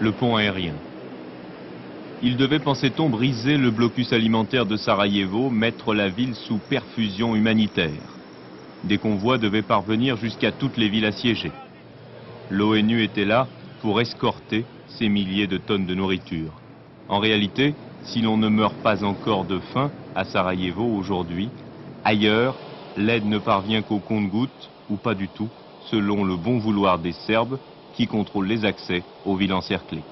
le pont aérien. Il devait, pensait-on, briser le blocus alimentaire de Sarajevo, mettre la ville sous perfusion humanitaire. Des convois devaient parvenir jusqu'à toutes les villes assiégées. L'ONU était là pour escorter ces milliers de tonnes de nourriture. En réalité, si l'on ne meurt pas encore de faim à Sarajevo aujourd'hui, ailleurs, l'aide ne parvient qu'au compte-gouttes ou pas du tout, selon le bon vouloir des Serbes qui contrôlent les accès aux villes encerclées.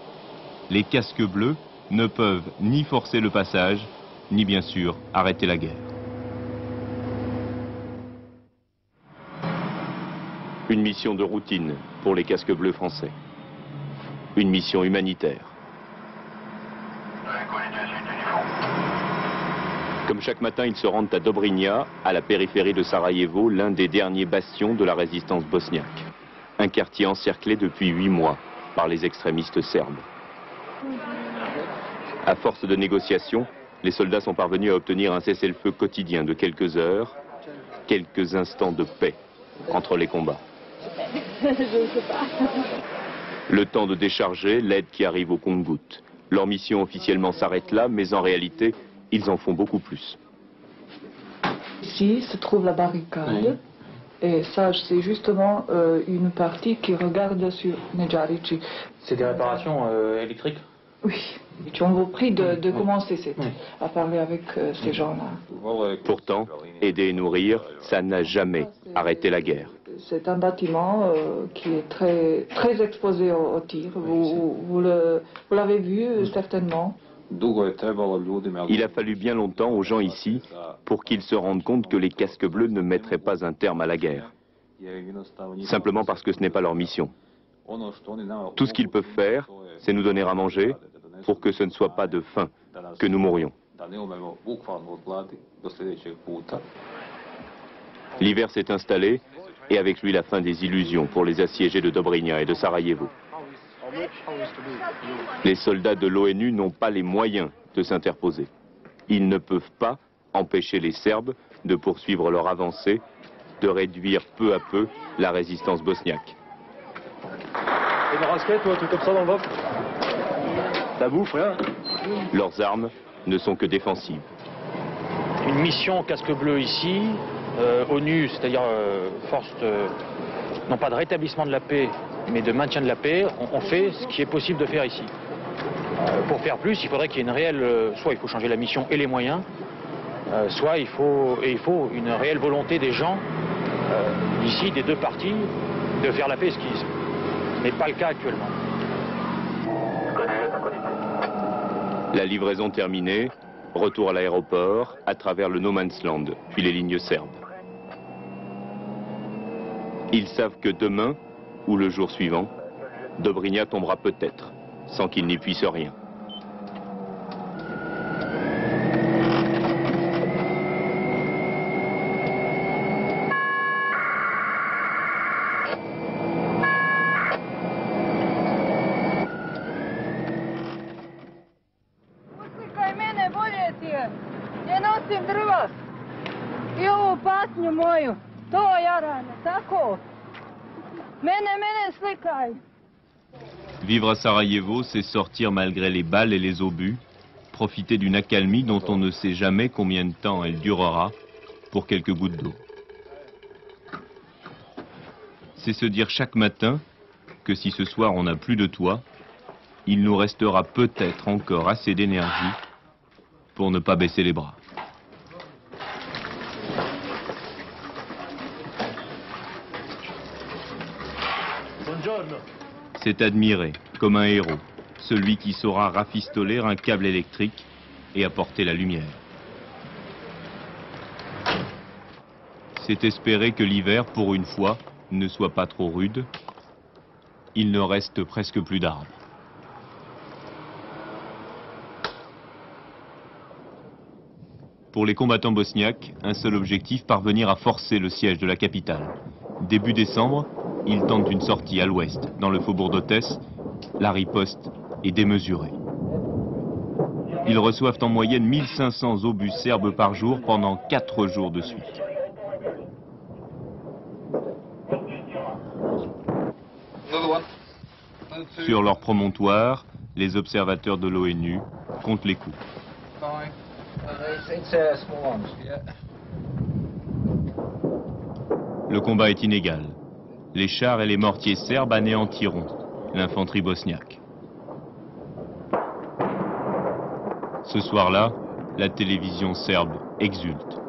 Les casques bleus ne peuvent ni forcer le passage, ni bien sûr arrêter la guerre. Une mission de routine pour les casques bleus français. Une mission humanitaire. Comme chaque matin, ils se rendent à Dobrinja, à la périphérie de Sarajevo, l'un des derniers bastions de la résistance bosniaque. Un quartier encerclé depuis 8 mois par les extrémistes serbes. À force de négociations, les soldats sont parvenus à obtenir un cessez-le-feu quotidien de quelques heures, quelques instants de paix entre les combats. Le temps de décharger l'aide qui arrive au compte-gouttes. Leur mission officiellement s'arrête là, mais en réalité, ils en font beaucoup plus. Ici se trouve la barricade, et ça c'est justement une partie qui regarde sur Nedjarici. C'est des réparations électriques? Oui, on vous prie de commencer à parler avec ces gens-là. Pourtant, aider et nourrir, ça n'a jamais arrêté la guerre. C'est un bâtiment qui est très exposé au tir. Vous l'avez vu certainement. Il a fallu bien longtemps aux gens ici pour qu'ils se rendent compte que les casques bleus ne mettraient pas un terme à la guerre. Simplement parce que ce n'est pas leur mission. Tout ce qu'ils peuvent faire, c'est nous donner à manger pour que ce ne soit pas de faim que nous mourions. L'hiver s'est installé et avec lui la fin des illusions pour les assiégés de Dobrinja et de Sarajevo. Les soldats de l'ONU n'ont pas les moyens de s'interposer. Ils ne peuvent pas empêcher les Serbes de poursuivre leur avancée, de réduire peu à peu la résistance bosniaque. Et une rasquette ou un truc comme ça dans le ventre? La bouffe, rien? Leurs armes ne sont que défensives. Une mission casque bleu ici, ONU, c'est-à-dire force, non pas de rétablissement de la paix, mais de maintien de la paix, on fait ce qui est possible de faire ici. Pour faire plus, il faudrait qu'il y ait une réelle, soit il faut changer la mission et les moyens, soit il faut une réelle volonté des gens, ici, des deux parties, de faire la paix, ce qui n'est pas le cas actuellement. La livraison terminée, retour à l'aéroport, à travers le No Man's Land, puis les lignes serbes. Ils savent que demain, ou le jour suivant, Dobrinja tombera peut-être, sans qu'ils n'y puissent rien. Vivre à Sarajevo, c'est sortir malgré les balles et les obus, profiter d'une accalmie dont on ne sait jamais combien de temps elle durera, pour quelques gouttes d'eau. C'est se dire chaque matin que si ce soir on n'a plus de toit, il nous restera peut-être encore assez d'énergie pour ne pas baisser les bras. C'est admiré, comme un héros, celui qui saura rafistoler un câble électrique et apporter la lumière. C'est espérer que l'hiver, pour une fois, ne soit pas trop rude. Il ne reste presque plus d'arbres. Pour les combattants bosniaques, un seul objectif, parvenir à forcer le siège de la capitale. Début décembre, ils tentent une sortie à l'ouest, dans le faubourg d'Otès. La riposte est démesurée. Ils reçoivent en moyenne 1500 obus serbes par jour pendant 4 jours de suite. Sur leur promontoire, les observateurs de l'ONU comptent les coups. Le combat est inégal. Les chars et les mortiers serbes anéantiront l'infanterie bosniaque. Ce soir-là, la télévision serbe exulte.